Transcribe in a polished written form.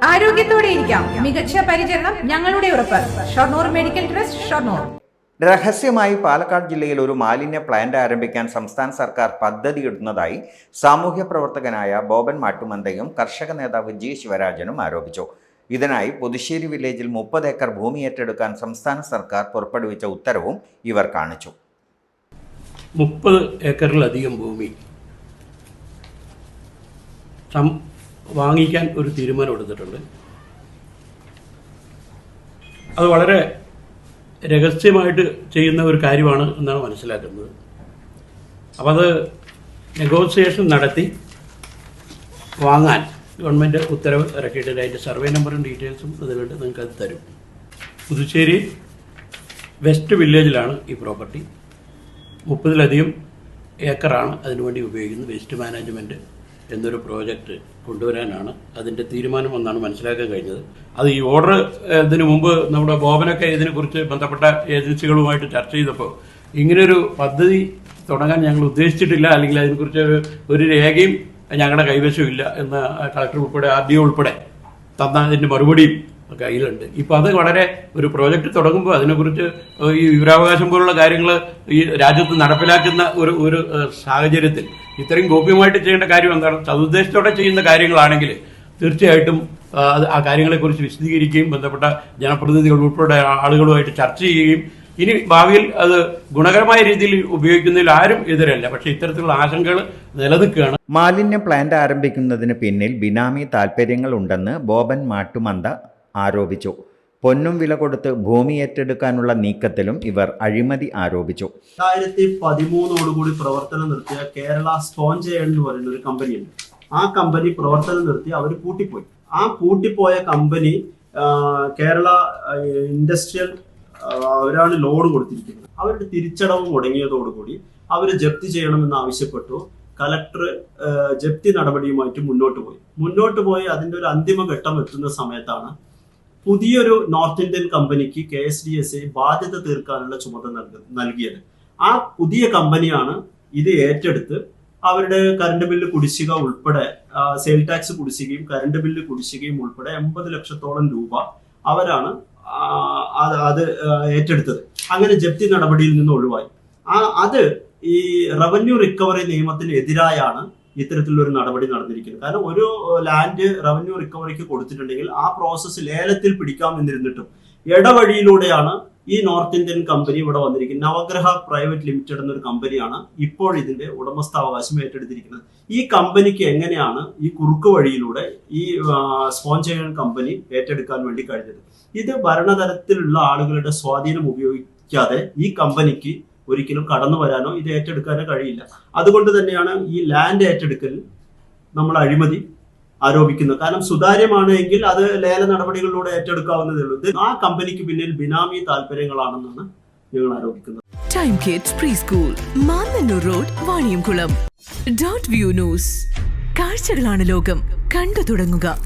ആരോഗ്യത്തോടെ ഇരിക്കാം. മികച്ച പരിചരണം ഞങ്ങളുടെ ഉറപ്പ്. Shoranur medical trust, Shoranur. രഹസ്യമായി പാലക്കാട് ജില്ലയിൽ ഒരു മാലിന്യ പ്ലാന്റ് ആരംഭിക്കാൻ സംസ്ഥാന സർക്കാർ പദ്ധതിയിടുന്നതായി സാമൂഹ്യ പ്രവർത്തകനായ ബോബൻ മാട്ടുമന്തയും കർഷക നേതാവ് ജി ശിവരാജനും ആരോപിച്ചു. ഇതിനായി പുതുശ്ശേരി വില്ലേജിൽ 30 ഏക്കർ ഭൂമി ഏറ്റെടുക്കാൻ സംസ്ഥാന സർക്കാർ പുറപ്പെടുവിച്ച ഉത്തരവും ഇവർ കാണിച്ചു. 30 ഏക്കറിലധികം ഭൂമി വാങ്ങിക്കാൻ ഒരു തീരുമാനം എടുത്തിട്ടുണ്ട്. അത് വളരെ രഹസ്യമായിട്ട് ചെയ്യുന്ന ഒരു കാര്യമാണ് എന്നാണ് മനസ്സിലാക്കുന്നത്. അപ്പോൾ അത് നെഗോസിയേഷൻ നടത്തി വാങ്ങാൻ ഗവൺമെൻറ് ഉത്തരവ് ഇറക്കിയിട്ടുണ്ട്. അതിൻ്റെ സർവേ നമ്പറും ഡീറ്റെയിൽസും അതിലുണ്ട്, നിങ്ങൾക്ക് അത് തരും. പുതുശ്ശേരി വെസ്റ്റ് വില്ലേജിലാണ് ഈ പ്രോപ്പർട്ടി. 30-ലധികം ഏക്കറാണ് അതിനുവേണ്ടി ഉപയോഗിക്കുന്നത്. വേസ്റ്റ് മാനേജ്മെൻറ്റ് എന്നൊരു പ്രോജക്റ്റ് കൊണ്ടുവരാനാണ് അതിൻ്റെ തീരുമാനം എന്നാണ് മനസ്സിലാക്കാൻ കഴിഞ്ഞത്. അത് ഈ ഓർഡർ ഇതിനു മുമ്പ് നമ്മുടെ ബോബനൊക്കെ ഇതിനെക്കുറിച്ച് ബന്ധപ്പെട്ട ഏജൻസികളുമായിട്ട് ചർച്ച ചെയ്തപ്പോൾ ഇങ്ങനൊരു പദ്ധതി തുടങ്ങാൻ ഞങ്ങൾ ഉദ്ദേശിച്ചിട്ടില്ല, അല്ലെങ്കിൽ അതിനെക്കുറിച്ച് ഒരു രേഖയും ഞങ്ങളുടെ കൈവശമില്ല എന്ന് കളക്ടർ ഉൾപ്പെടെ RDO ഉൾപ്പെടെ തന്നതിൻ്റെ മറുപടിയും കയ്യിലുണ്ട്. ഇപ്പോൾ അത് വളരെ ഒരു പ്രോജക്റ്റ് തുടങ്ങുമ്പോൾ അതിനെക്കുറിച്ച് ഈ വിവരാവകാശം പോലുള്ള കാര്യങ്ങൾ ഈ രാജ്യത്ത് നടപ്പിലാക്കുന്ന ഒരു സാഹചര്യത്തിൽ ഇത്രയും ഗോപ്യമായിട്ട് ചെയ്യേണ്ട കാര്യം എന്താണ്? സതുദ്ദേശത്തോടെ ചെയ്യുന്ന കാര്യങ്ങളാണെങ്കിൽ തീർച്ചയായിട്ടും ആ കാര്യങ്ങളെക്കുറിച്ച് വിശദീകരിക്കുകയും ബന്ധപ്പെട്ട ജനപ്രതിനിധികൾ ഉൾപ്പെടെ ആളുകളുമായിട്ട് ചർച്ച ചെയ്യുകയും ഇനി ഭാവിയിൽ അത് ഗുണകരമായ രീതിയിൽ ഉപയോഗിക്കുന്നതിൽ ആരും എതിരല്ല. പക്ഷേ ഇത്തരത്തിലുള്ള ആശങ്കകൾ നിലനിൽക്കുകയാണ്. മാലിന്യ പ്ലാന്റ് ആരംഭിക്കുന്നതിന് പിന്നിൽ ബിനാമി താൽപ്പര്യങ്ങൾ ഉണ്ടെന്ന് ബോബൻ മാട്ടുമന്ത ആരോപിച്ചു. പൊന്നും വില കൊടുത്ത് ഭൂമി ഏറ്റെടുക്കാനുള്ള നീക്കത്തിലും ഇവർ അഴിമതി ആരോപിച്ചു. 2013 പ്രവർത്തനം നിർത്തിയ കേരള സ്പോഞ്ച് എന്ന് പറയുന്ന ഒരു കമ്പനിയുണ്ട്. ആ കമ്പനി പ്രവർത്തനം നിർത്തി അവർ പൂട്ടിപ്പോയി. ആ പൂട്ടിപ്പോയ കമ്പനി കേരള ഇൻഡസ്ട്രിയൽ അവരാണ് ലോൺ കൊടുത്തിരിക്കുന്നത്. അവരുടെ തിരിച്ചടവ് മുടങ്ങിയതോടുകൂടി അവർ ജപ്തി ചെയ്യണമെന്ന് ആവശ്യപ്പെട്ടു. കലക്ടർ ജപ്തി നടപടിയുമായിട്ട് മുന്നോട്ട് പോയി അതിന്റെ ഒരു അന്തിമ ഘട്ടം എത്തുന്ന സമയത്താണ് പുതിയൊരു നോർത്ത് ഇന്ത്യൻ കമ്പനിക്ക് KSDSA ബാധ്യത തീർക്കാനുള്ള ചുമതല നൽകിയത്. ആ പുതിയ കമ്പനിയാണ് ഇത് ഏറ്റെടുത്ത് അവരുടെ കറണ്ട് ബില്ല് കുടിശ്ശിക ഉൾപ്പെടെ സെയിൽ ടാക്സ് കുടിശ്ശികയും കറണ്ട് ബില്ല് കുടിശ്ശികയും ഉൾപ്പെടെ 80 ലക്ഷത്തോളം രൂപ അവരാണ് അത് ഏറ്റെടുത്തത്. അങ്ങനെ ജപ്തി നടപടിയിൽ നിന്ന് ഒഴിവായി. അത് ഈ റവന്യൂ റിക്കവറി നിയമത്തിന് എതിരായാണ് ഇത്തരത്തിലുള്ള ഒരു നടപടി നടന്നിരിക്കുന്നത്. കാരണം ഒരു ലാൻഡ് റവന്യൂ റിക്കവറിക്ക് കൊടുത്തിട്ടുണ്ടെങ്കിൽ ആ പ്രോസസ്സ് ലേലത്തിൽ പിടിക്കാം എന്നിരുന്നിട്ടും ഇടവഴിയിലൂടെയാണ് ഈ നോർത്ത് ഇന്ത്യൻ കമ്പനി ഇവിടെ വന്നിരിക്കുന്നത്. നവഗ്രഹ പ്രൈവറ്റ് ലിമിറ്റഡ് എന്നൊരു കമ്പനിയാണ് ഇപ്പോൾ ഇതിന്റെ ഉടമസ്ഥാവകാശം ഏറ്റെടുത്തിരിക്കുന്നത്. ഈ കമ്പനിക്ക് എങ്ങനെയാണ് ഈ കുറുക്ക് വഴിയിലൂടെ ഈ സ്പോഞ്ച് കമ്പനി ഏറ്റെടുക്കാൻ വേണ്ടി കഴിഞ്ഞത്? ഇത് ഭരണതലത്തിലുള്ള ആളുകളുടെ സ്വാധീനം ഉപയോഗിക്കാതെ ഈ കമ്പനിക്ക് ഒരിക്കലും കടന്നു വരാനോ ഇത് ഏറ്റെടുക്കാനോ കഴിയില്ല. അതുകൊണ്ട് തന്നെയാണ് ഈ ലാൻഡ് ഏറ്റെടുക്കൽ നമ്മൾ അഴിമതി ആരോപിക്കുന്നത്. കാരണം സുതാര്യമാണ് എങ്കിൽ അത് ലേല നടപടികളിലൂടെ ഏറ്റെടുക്കാവുന്നതേ ഉള്ളൂ. ആ കമ്പനിക്ക് പിന്നിൽ ബിനാമി താല്പര്യങ്ങളാണെന്നാണ് ഞങ്ങൾ ആരോപിക്കുന്നത്. Time kids pre school, Mannannur road, Vaniyamkulam. .view news. കാഴ്ചകളാണ് ലോകം, കണ്ടു തുടങ്ങുക.